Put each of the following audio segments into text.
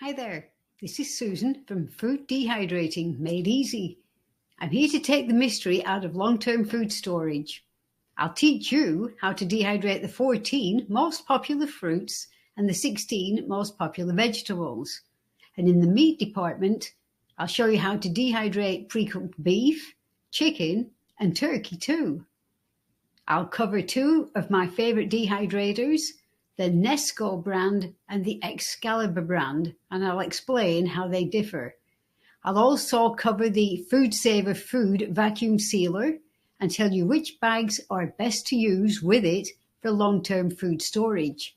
Hi there, this is Susan from Food Dehydrating Made Easy. I'm here to take the mystery out of long-term food storage. I'll teach you how to dehydrate the 14 most popular fruits and the 16 most popular vegetables. And in the meat department, I'll show you how to dehydrate pre-cooked beef, chicken, and turkey too. I'll cover two of my favorite dehydrators, the Nesco brand and the Excalibur brand, and I'll explain how they differ. I'll also cover the Food Saver Food vacuum sealer and tell you which bags are best to use with it for long-term food storage.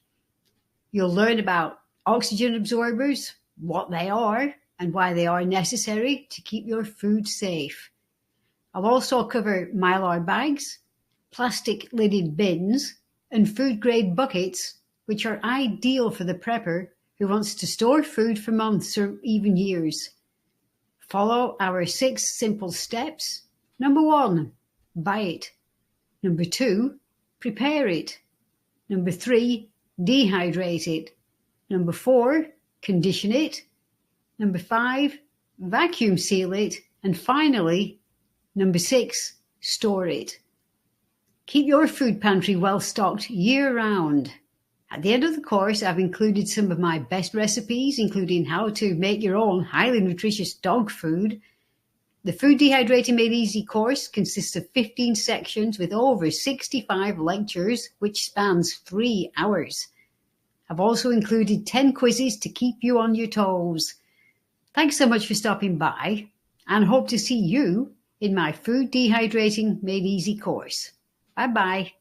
You'll learn about oxygen absorbers, what they are, and why they are necessary to keep your food safe. I'll also cover Mylar bags, plastic lidded bins, and food-grade buckets, which are ideal for the prepper who wants to store food for months or even years. Follow our 6 simple steps. Number 1, buy it. Number 2, prepare it. Number 3, dehydrate it. Number 4, condition it. Number 5, vacuum seal it. And finally, number 6, store it. Keep your food pantry well stocked year-round. At the end of the course, I've included some of my best recipes, including how to make your own highly nutritious dog food. The Food Dehydrating Made Easy course consists of 15 sections with over 65 lectures, which spans 3 hours. I've also included 10 quizzes to keep you on your toes. Thanks so much for stopping by, and hope to see you in my Food Dehydrating Made Easy course. Bye-bye.